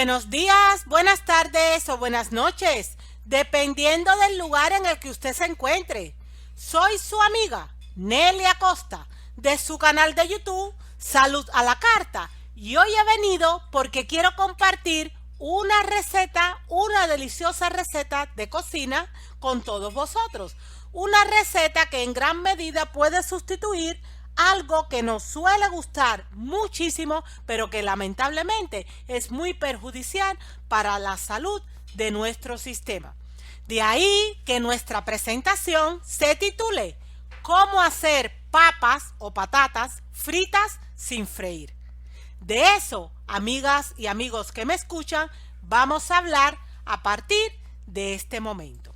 Buenos días, buenas tardes o buenas noches, dependiendo del lugar en el que usted se encuentre. Soy su amiga Nelly Acosta, de su canal de YouTube Salud a la Carta, y hoy he venido porque quiero compartir una deliciosa receta de cocina con todos vosotros. Una receta que en gran medida puede sustituir algo que nos suele gustar muchísimo, pero que lamentablemente es muy perjudicial para la salud de nuestro sistema. De ahí que nuestra presentación se titule ¿Cómo hacer papas o patatas fritas sin freír? De eso, amigas y amigos que me escuchan, vamos a hablar a partir de este momento.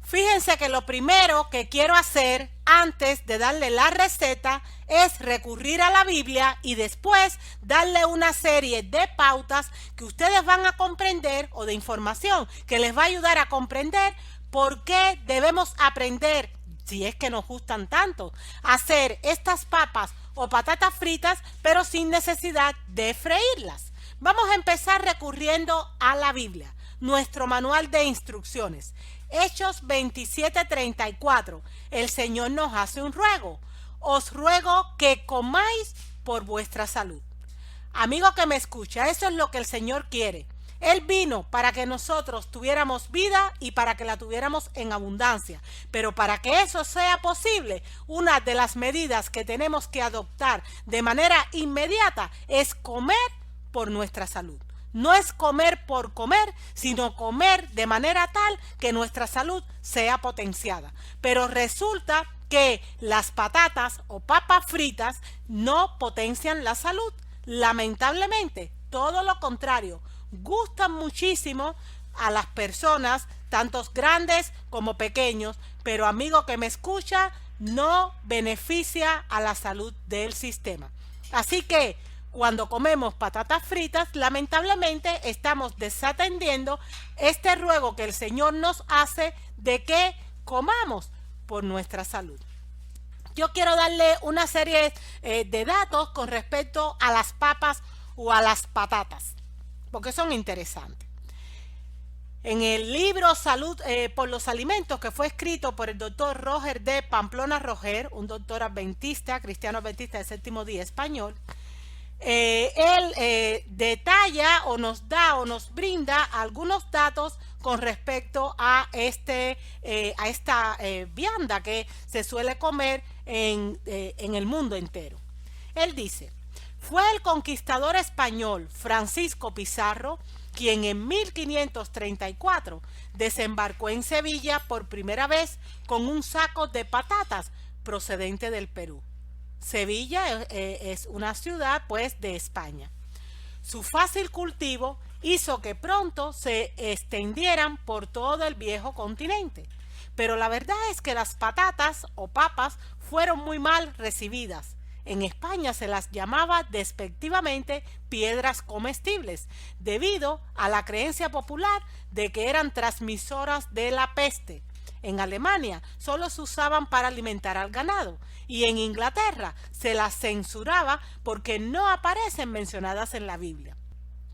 Fíjense que lo primero que quiero hacer antes de darle la receta es recurrir a la Biblia y después darle una serie de pautas que ustedes van a comprender, o de información que les va a ayudar a comprender por qué debemos aprender, si es que nos gustan tanto, a hacer estas papas o patatas fritas, pero sin necesidad de freírlas. Vamos a empezar recurriendo a la Biblia, nuestro manual de instrucciones. Hechos 27:34. El Señor nos hace un ruego. Os ruego que comáis por vuestra salud. Amigo que me escucha, eso es lo que el Señor quiere. Él vino para que nosotros tuviéramos vida y para que la tuviéramos en abundancia. Pero para que eso sea posible, una de las medidas que tenemos que adoptar de manera inmediata es comer por nuestra salud. No es comer por comer, sino comer de manera tal que nuestra salud sea potenciada. Pero resulta que las patatas o papas fritas no potencian la salud. Lamentablemente, todo lo contrario, gustan muchísimo a las personas, tantos grandes como pequeños, pero amigo que me escucha, no beneficia a la salud del sistema. Así que cuando comemos patatas fritas, lamentablemente estamos desatendiendo este ruego que el Señor nos hace de que comamos por nuestra salud. Yo quiero darle una serie de datos con respecto a las papas o a las patatas, porque son interesantes. En el libro Salud por los Alimentos, que fue escrito por el doctor Roger de Pamplona Roger, un doctor adventista, cristiano adventista del séptimo día español, él detalla o nos da o nos brinda algunos datos con respecto a esta vianda que se suele comer en el mundo entero. Él dice: fue el conquistador español Francisco Pizarro quien en 1534 desembarcó en Sevilla por primera vez con un saco de patatas procedente del Perú. Sevilla es una ciudad pues de España. Su fácil cultivo hizo que pronto se extendieran por todo el viejo continente. Pero la verdad es que las patatas o papas fueron muy mal recibidas. En España se las llamaba despectivamente piedras comestibles, debido a la creencia popular de que eran transmisoras de la peste. En Alemania solo se usaban para alimentar al ganado y en Inglaterra se las censuraba porque no aparecen mencionadas en la Biblia.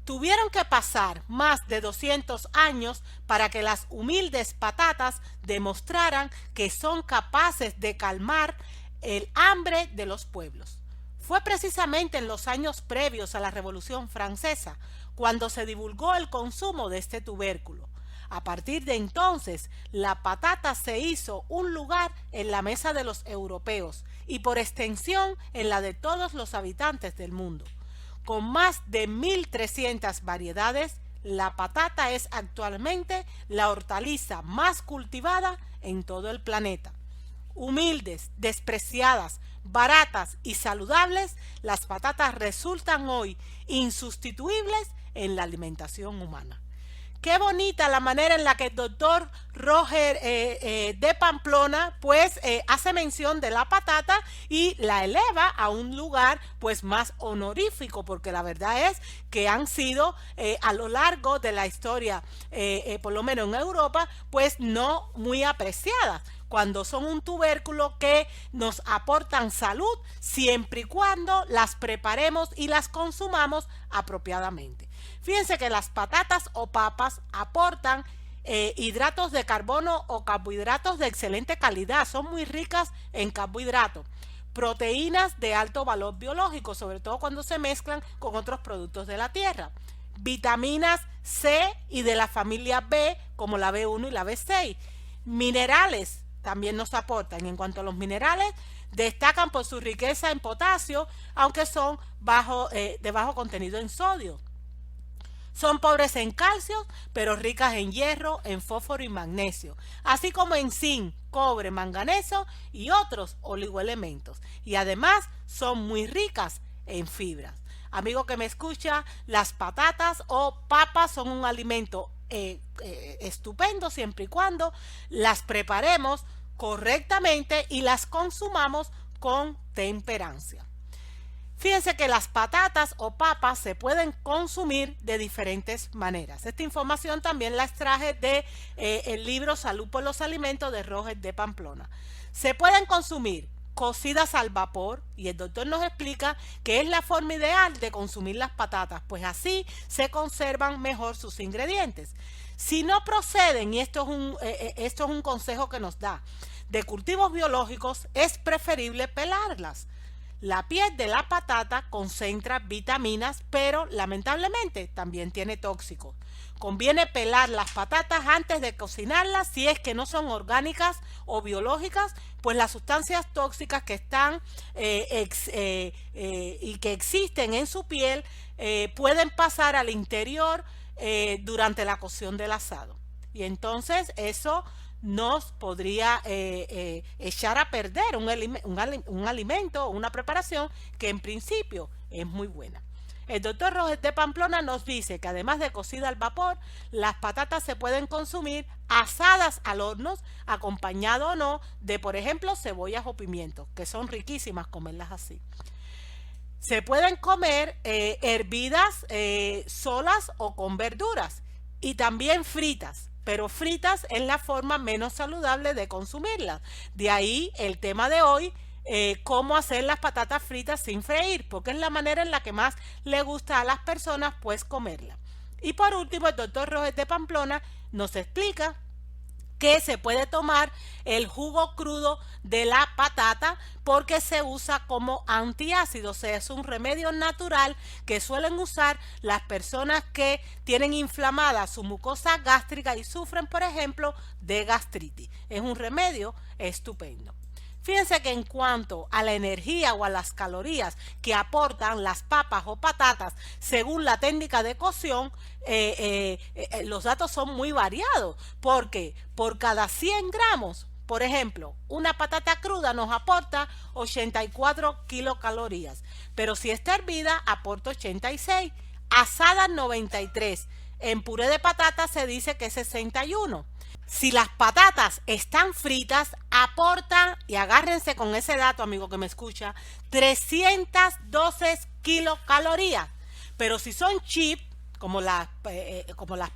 Tuvieron que pasar más de 200 años para que las humildes patatas demostraran que son capaces de calmar el hambre de los pueblos. Fue precisamente en los años previos a la Revolución Francesa cuando se divulgó el consumo de este tubérculo. A partir de entonces, la patata se hizo un lugar en la mesa de los europeos y por extensión en la de todos los habitantes del mundo. Con más de 1.300 variedades, la patata es actualmente la hortaliza más cultivada en todo el planeta. Humildes, despreciadas, baratas y saludables, las patatas resultan hoy insustituibles en la alimentación humana. Qué bonita la manera en la que el doctor Roger de Pamplona pues hace mención de la patata y la eleva a un lugar pues más honorífico, porque la verdad es que han sido a lo largo de la historia, por lo menos en Europa, pues no muy apreciadas, cuando son un tubérculo que nos aportan salud siempre y cuando las preparemos y las consumamos apropiadamente. Fíjense que las patatas o papas aportan hidratos de carbono o carbohidratos de excelente calidad, son muy ricas en carbohidratos, proteínas de alto valor biológico, sobre todo cuando se mezclan con otros productos de la tierra, vitaminas C y de la familia B, como la B1 y la B6, minerales también nos aportan. En cuanto a los minerales, destacan por su riqueza en potasio, aunque son de bajo contenido en sodio. Son pobres en calcio, pero ricas en hierro, en fósforo y magnesio, así como en zinc, cobre, manganeso y otros oligoelementos. Y además son muy ricas en fibras. Amigo que me escucha, las patatas o papas son un alimento estupendo siempre y cuando las preparemos correctamente y las consumamos con temperancia. Fíjense que las patatas o papas se pueden consumir de diferentes maneras. Esta información también la extraje de el libro Salud por los Alimentos de Roger de Pamplona. Se pueden consumir cocidas al vapor, y el doctor nos explica que es la forma ideal de consumir las patatas, pues así se conservan mejor sus ingredientes. Si no proceden, y esto es un consejo que nos da, de cultivos biológicos, es preferible pelarlas. La piel de la patata concentra vitaminas, pero lamentablemente también tiene tóxicos. Conviene pelar las patatas antes de cocinarlas si es que no son orgánicas o biológicas, pues las sustancias tóxicas que están y que existen en su piel pueden pasar al interior durante la cocción del asado. Y entonces eso nos podría echar a perder un alimento o una preparación que en principio es muy buena. El doctor Roger de Pamplona nos dice que además de cocida al vapor, las patatas se pueden consumir asadas al horno, acompañado o no de, por ejemplo, cebollas o pimientos, que son riquísimas comerlas así. Se pueden comer hervidas solas o con verduras, y también fritas, pero fritas es la forma menos saludable de consumirlas. De ahí el tema de hoy, cómo hacer las patatas fritas sin freír, porque es la manera en la que más le gusta a las personas pues comerlas. Y por último, el doctor Roger de Pamplona nos explica que se puede tomar el jugo crudo de la patata porque se usa como antiácido, o sea, es un remedio natural que suelen usar las personas que tienen inflamada su mucosa gástrica y sufren, por ejemplo, de gastritis. Es un remedio estupendo. Fíjense que en cuanto a la energía o a las calorías que aportan las papas o patatas según la técnica de cocción, los datos son muy variados, porque por cada 100 gramos, por ejemplo, una patata cruda nos aporta 84 kilocalorías, pero si está hervida aporta 86, asada 93, en puré de patata se dice que es 61. Si las patatas están fritas, aportan, y agárrense con ese dato, amigo que me escucha, 312 kilocalorías. Pero si son chips, como las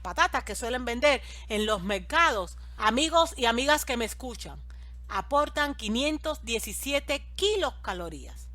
patatas que suelen vender en los mercados, amigos y amigas que me escuchan, aportan 517 kilocalorías.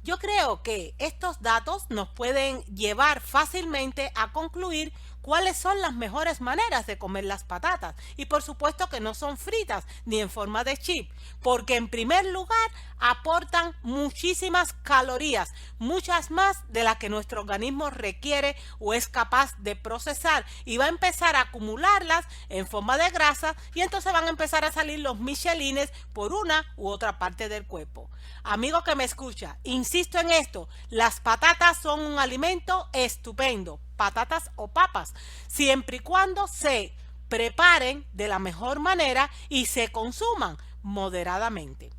Yo creo que estos datos nos pueden llevar fácilmente a concluir cuáles son las mejores maneras de comer las patatas. Y por supuesto que no son fritas ni en forma de chip, porque en primer lugar aportan muchísimas calorías, muchas más de las que nuestro organismo requiere o es capaz de procesar, y va a empezar a acumularlas en forma de grasa, y entonces van a empezar a salir los michelines por una u otra parte del cuerpo. Amigo que me escucha, insisto en esto, las patatas son un alimento estupendo, patatas o papas, siempre y cuando se preparen de la mejor manera y se consuman moderadamente.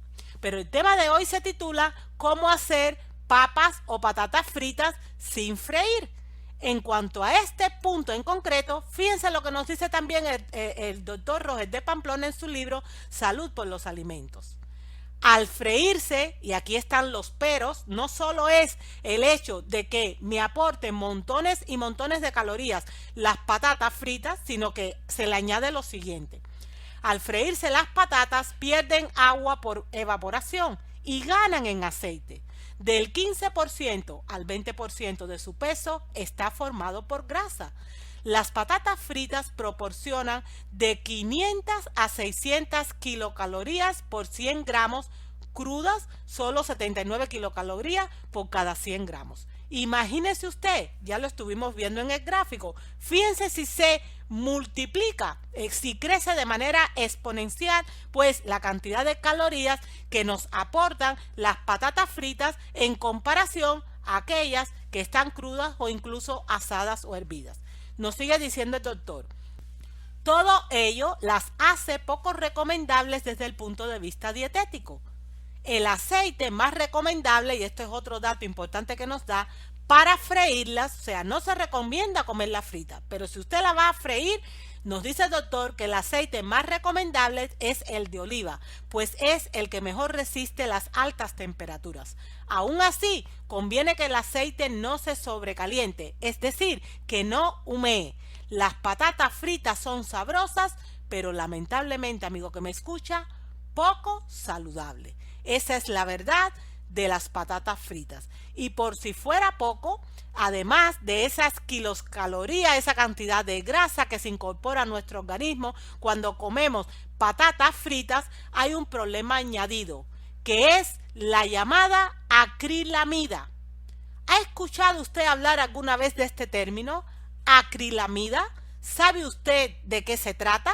Pero el tema de hoy se titula ¿Cómo hacer papas o patatas fritas sin freír? En cuanto a este punto en concreto, fíjense lo que nos dice también el doctor Roger de Pamplona en su libro Salud por los Alimentos. Al freírse, y aquí están los peros, no solo es el hecho de que me aporten montones y montones de calorías las patatas fritas, sino que se le añade lo siguiente. Al freírse las patatas pierden agua por evaporación y ganan en aceite. del 15% al 20% de su peso está formado por grasa. Las patatas fritas proporcionan de 500 a 600 kilocalorías por 100 gramos crudas, solo 79 kilocalorías por cada 100 gramos. Imagínese usted, ya lo estuvimos viendo en el gráfico, fíjense si se multiplica, si crece de manera exponencial, pues la cantidad de calorías que nos aportan las patatas fritas en comparación a aquellas que están crudas o incluso asadas o hervidas. Nos sigue diciendo el doctor, todo ello las hace poco recomendables desde el punto de vista dietético. El aceite más recomendable, y esto es otro dato importante que nos da, para freírlas, o sea, no se recomienda comerla frita, pero si usted la va a freír, nos dice el doctor que el aceite más recomendable es el de oliva, pues es el que mejor resiste las altas temperaturas. Aún así, conviene que el aceite no se sobrecaliente, es decir, que no humee. Las patatas fritas son sabrosas, pero lamentablemente, amigo que me escucha, poco saludable. Esa es la verdad de las patatas fritas. Y por si fuera poco, además de esas kilocalorías, esa cantidad de grasa que se incorpora a nuestro organismo cuando comemos patatas fritas, hay un problema añadido, que es la llamada acrilamida. ¿Ha escuchado usted hablar alguna vez de este término? Acrilamida. ¿Sabe usted de qué se trata?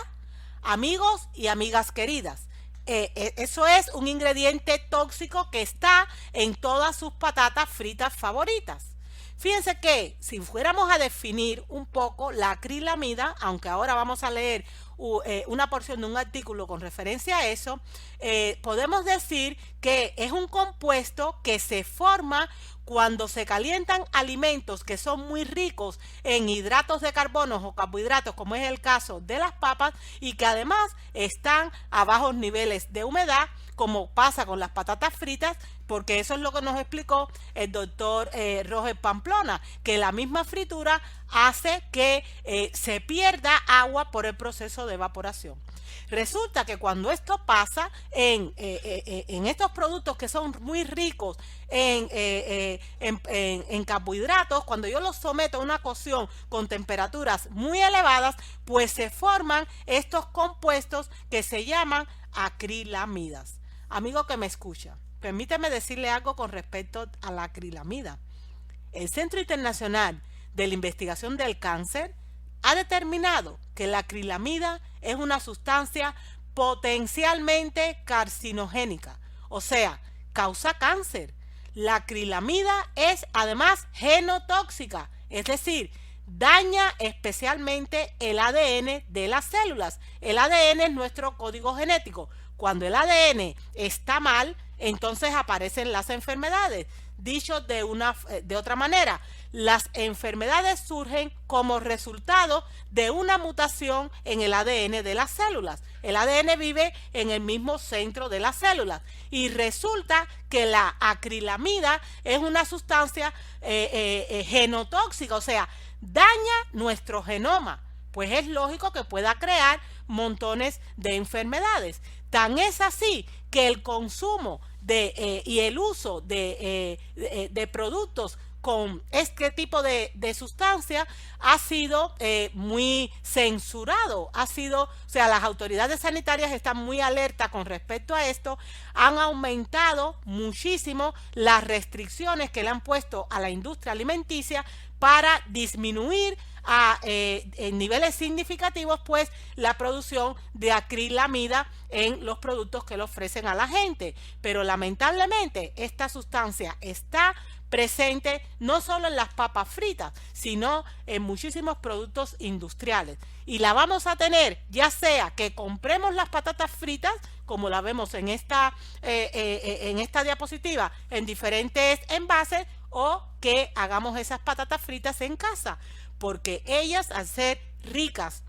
Amigos y amigas queridas, eso es un ingrediente tóxico que está en todas sus patatas fritas favoritas. Fíjense que si fuéramos a definir un poco la acrilamida, aunque ahora vamos a leer una porción de un artículo con referencia a eso, podemos decir que es un compuesto que se forma cuando se calientan alimentos que son muy ricos en hidratos de carbono o carbohidratos, como es el caso de las papas, y que además están a bajos niveles de humedad, como pasa con las patatas fritas, porque eso es lo que nos explicó el doctor Roger Pamplona, que la misma fritura hace que se pierda agua por el proceso de evaporación. Resulta que cuando esto pasa en estos productos que son muy ricos en carbohidratos, cuando yo los someto a una cocción con temperaturas muy elevadas, pues se forman estos compuestos que se llaman acrilamidas. Amigo que me escucha, permíteme decirle algo con respecto a la acrilamida. El Centro Internacional de la Investigación del Cáncer ha determinado que la acrilamida es una sustancia potencialmente carcinogénica, o sea, causa cáncer. La acrilamida es además genotóxica, es decir, daña especialmente el ADN de las células. El ADN es nuestro código genético. Cuando el ADN está mal, entonces aparecen las enfermedades. Dicho de otra manera, las enfermedades surgen como resultado de una mutación en el ADN de las células. El ADN vive en el mismo centro de las células y resulta que la acrilamida es una sustancia genotóxica, o sea, daña nuestro genoma. Pues es lógico que pueda crear montones de enfermedades. Tan es así que el consumo y el uso de productos con este tipo de sustancia ha sido muy censurado. O sea, las autoridades sanitarias están muy alertas con respecto a esto. Han aumentado muchísimo las restricciones que le han puesto a la industria alimenticia para disminuir en niveles significativos pues la producción de acrilamida en los productos que le ofrecen a la gente. Pero lamentablemente esta sustancia está presente no solo en las papas fritas, sino en muchísimos productos industriales. Y la vamos a tener ya sea que compremos las patatas fritas, como la vemos en esta diapositiva, en diferentes envases, o que hagamos esas patatas fritas en casa, porque ellas, al ser ricas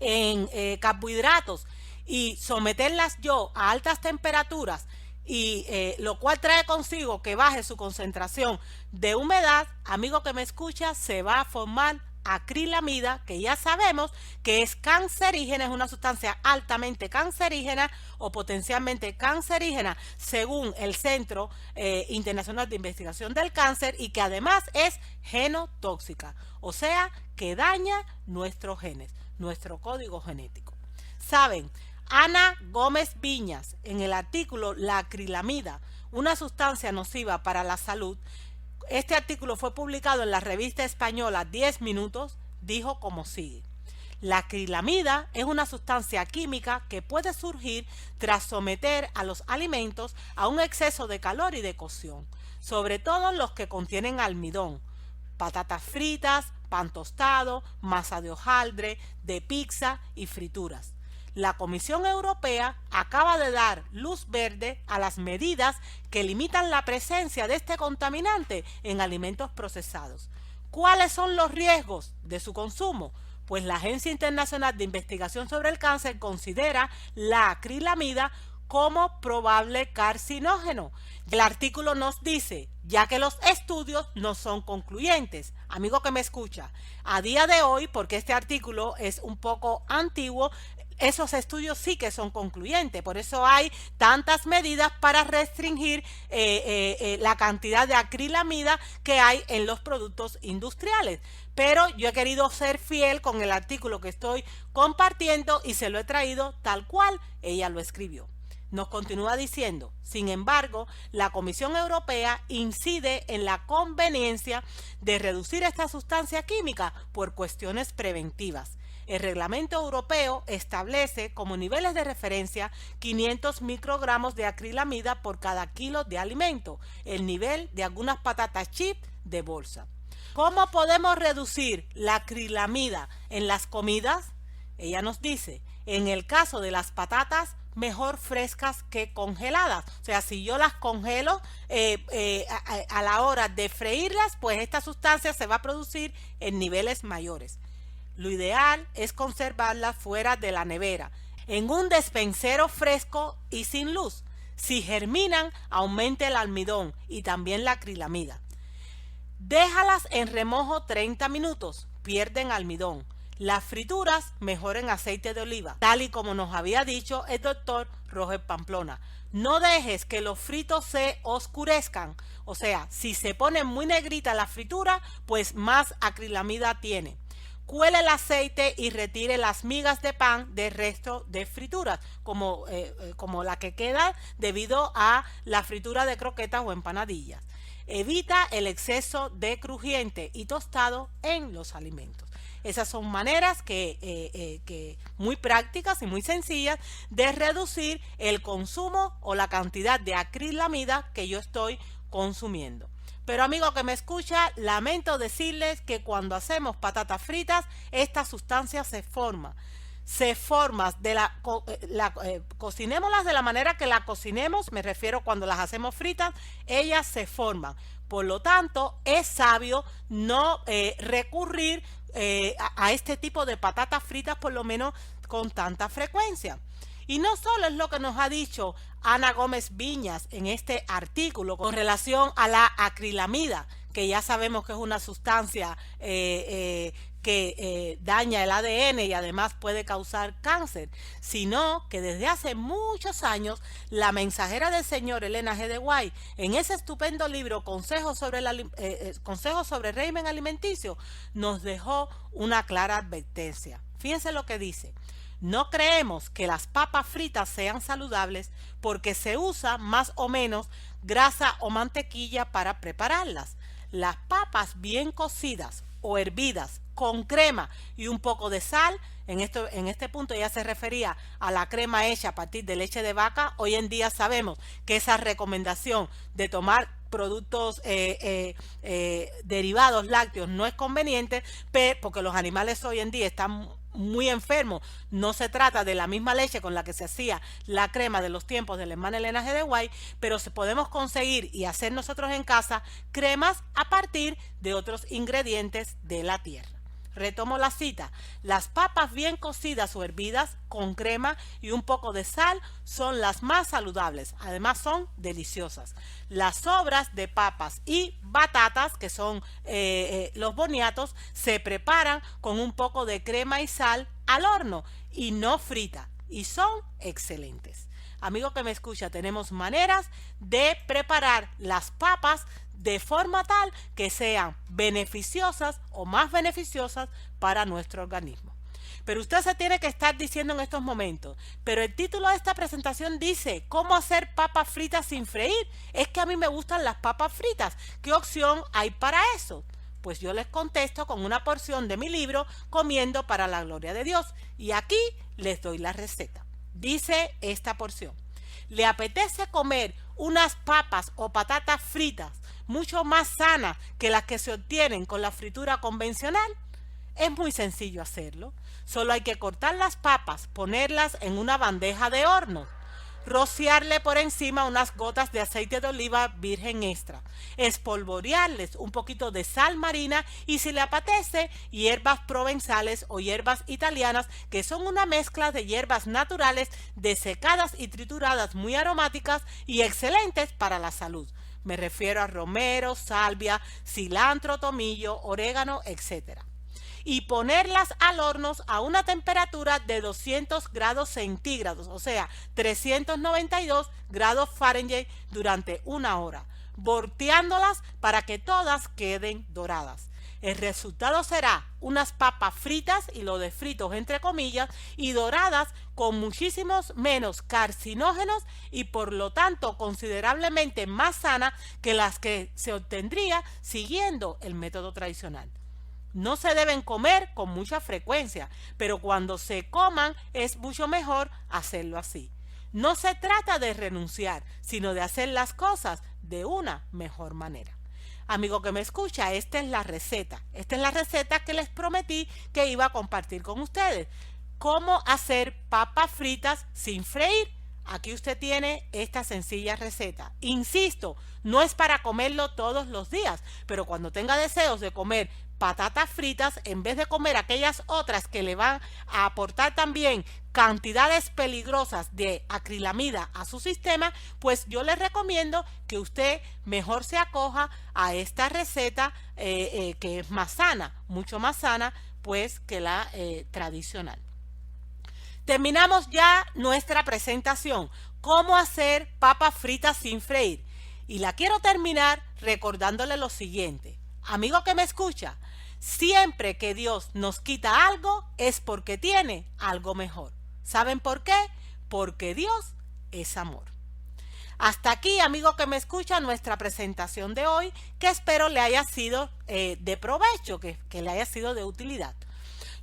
en carbohidratos y someterlas yo a altas temperaturas, y lo cual trae consigo que baje su concentración de humedad, amigo que me escucha, se va a formar acrilamida, que ya sabemos que es cancerígena, es una sustancia altamente cancerígena o potencialmente cancerígena según el Centro Internacional de Investigación del Cáncer, y que además es genotóxica, o sea que daña nuestros genes, nuestro código genético. Saben, Ana Gómez Viñas, en el artículo La acrilamida, una sustancia nociva para la salud, este artículo fue publicado en la revista española 10 Minutos, dijo como sigue: la acrilamida es una sustancia química que puede surgir tras someter a los alimentos a un exceso de calor y de cocción, sobre todo los que contienen almidón, patatas fritas, pan tostado, masa de hojaldre, de pizza y frituras. La Comisión Europea acaba de dar luz verde a las medidas que limitan la presencia de este contaminante en alimentos procesados. ¿Cuáles son los riesgos de su consumo? Pues la Agencia Internacional de Investigación sobre el Cáncer considera la acrilamida como probable carcinógeno. El artículo nos dice, ya que los estudios no son concluyentes. Amigo que me escucha, a día de hoy, porque este artículo es un poco antiguo, esos estudios sí que son concluyentes, por eso hay tantas medidas para restringir la cantidad de acrilamida que hay en los productos industriales. Pero yo he querido ser fiel con el artículo que estoy compartiendo y se lo he traído tal cual ella lo escribió. Nos continúa diciendo, sin embargo, la Comisión Europea incide en la conveniencia de reducir esta sustancia química por cuestiones preventivas. El reglamento europeo establece como niveles de referencia 500 microgramos de acrilamida por cada kilo de alimento, el nivel de algunas patatas chips de bolsa. ¿Cómo podemos reducir la acrilamida en las comidas? Ella nos dice, en el caso de las patatas, mejor frescas que congeladas. O sea, si yo las congelo a la hora de freírlas, pues esta sustancia se va a producir en niveles mayores. Lo ideal es conservarlas fuera de la nevera, en un despensero fresco y sin luz. Si germinan, aumenta el almidón y también la acrilamida. Déjalas en remojo 30 minutos, pierden almidón. Las frituras mejor en aceite de oliva, tal y como nos había dicho el doctor Roger Pamplona. No dejes que los fritos se oscurezcan, o sea, si se pone muy negrita la fritura, pues más acrilamida tiene. Cuele el aceite y retire las migas de pan del resto de frituras, como la que queda debido a la fritura de croquetas o empanadillas. Evita el exceso de crujiente y tostado en los alimentos. Esas son maneras que muy prácticas y muy sencillas de reducir el consumo o la cantidad de acrilamida que yo estoy consumiendo. Pero amigo que me escucha, lamento decirles que cuando hacemos patatas fritas, esta sustancia se forma. Cocinémoslas de la manera que la cocinemos, me refiero cuando las hacemos fritas, ellas se forman. Por lo tanto, es sabio no recurrir a este tipo de patatas fritas, por lo menos con tanta frecuencia. Y no solo es lo que nos ha dicho Ana Gómez Viñas en este artículo con relación a la acrilamida, que ya sabemos que es una sustancia que daña el ADN y además puede causar cáncer, sino que desde hace muchos años la mensajera del Señor Elena G. de White, en ese estupendo libro Consejos sobre régimen alimenticio, nos dejó una clara advertencia. Fíjense lo que dice: no creemos que las papas fritas sean saludables porque se usa más o menos grasa o mantequilla para prepararlas. Las papas bien cocidas o hervidas con crema y un poco de sal, en este punto ya se refería a la crema hecha a partir de leche de vaca. Hoy en día sabemos que esa recomendación de tomar productos derivados lácteos no es conveniente, porque los animales hoy en día están muy enfermos. No se trata de la misma leche con la que se hacía la crema de los tiempos de la hermana Elena G. de White, pero podemos conseguir y hacer nosotros en casa cremas a partir de otros ingredientes de la tierra. Retomo la cita. Las papas bien cocidas o hervidas con crema y un poco de sal son las más saludables. Además son deliciosas. Las sobras de papas y batatas, que son los boniatos, se preparan con un poco de crema y sal al horno y no frita. Y son excelentes. Amigo que me escucha, tenemos maneras de preparar las papas de forma tal que sean beneficiosas o más beneficiosas para nuestro organismo. Pero usted se tiene que estar diciendo en estos momentos, pero el título de esta presentación dice ¿cómo hacer papas fritas sin freír? Es que a mí me gustan las papas fritas. ¿Qué opción hay para eso? Pues yo les contesto con una porción de mi libro Comiendo para la Gloria de Dios. Y aquí les doy la receta. Dice esta porción: ¿le apetece comer unas papas o patatas fritas mucho más sanas que las que se obtienen con la fritura convencional? Es muy sencillo hacerlo. Solo hay que cortar las papas, ponerlas en una bandeja de horno, rociarle por encima unas gotas de aceite de oliva virgen extra, espolvorearles un poquito de sal marina y, si le apetece, hierbas provenzales o hierbas italianas, que son una mezcla de hierbas naturales desecadas y trituradas muy aromáticas y excelentes para la salud. Me refiero a romero, salvia, cilantro, tomillo, orégano, etc. Y ponerlas al horno a una temperatura de 200 grados centígrados, o sea, 392 grados Fahrenheit durante 1 hora, volteándolas para que todas queden doradas. El resultado será unas papas fritas, y lo de fritos entre comillas, y doradas con muchísimos menos carcinógenos y por lo tanto considerablemente más sanas que las que se obtendría siguiendo el método tradicional. No se deben comer con mucha frecuencia, pero cuando se coman es mucho mejor hacerlo así. No se trata de renunciar, sino de hacer las cosas de una mejor manera. Amigo que me escucha, esta es la receta. Esta es la receta que les prometí que iba a compartir con ustedes. ¿Cómo hacer papas fritas sin freír? Aquí usted tiene esta sencilla receta. Insisto, no es para comerlo todos los días, pero cuando tenga deseos de comer patatas fritas, en vez de comer aquellas otras que le van a aportar también cantidades peligrosas de acrilamida a su sistema, pues yo le recomiendo que usted mejor se acoja a esta receta que es más sana, mucho más sana pues que la tradicional. Terminamos ya nuestra presentación, cómo hacer papas fritas sin freír, y la quiero terminar recordándole lo siguiente. Amigo que me escucha, siempre que Dios nos quita algo es porque tiene algo mejor. ¿Saben por qué? Porque Dios es amor. Hasta aquí, amigo que me escucha, nuestra presentación de hoy, que espero le haya sido de provecho, que le haya sido de utilidad.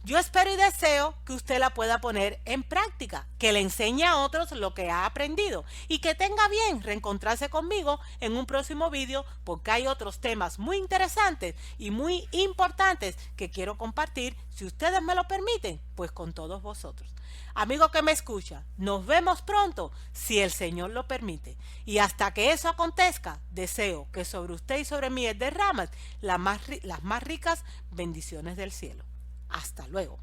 Yo espero y deseo que usted la pueda poner en práctica, que le enseñe a otros lo que ha aprendido y que tenga bien reencontrarse conmigo en un próximo vídeo, porque hay otros temas muy interesantes y muy importantes que quiero compartir, si ustedes me lo permiten, pues con todos vosotros. Amigo que me escucha, nos vemos pronto, si el Señor lo permite. Y hasta que eso acontezca, deseo que sobre usted y sobre mí derramen las más ricas bendiciones del cielo. Hasta luego.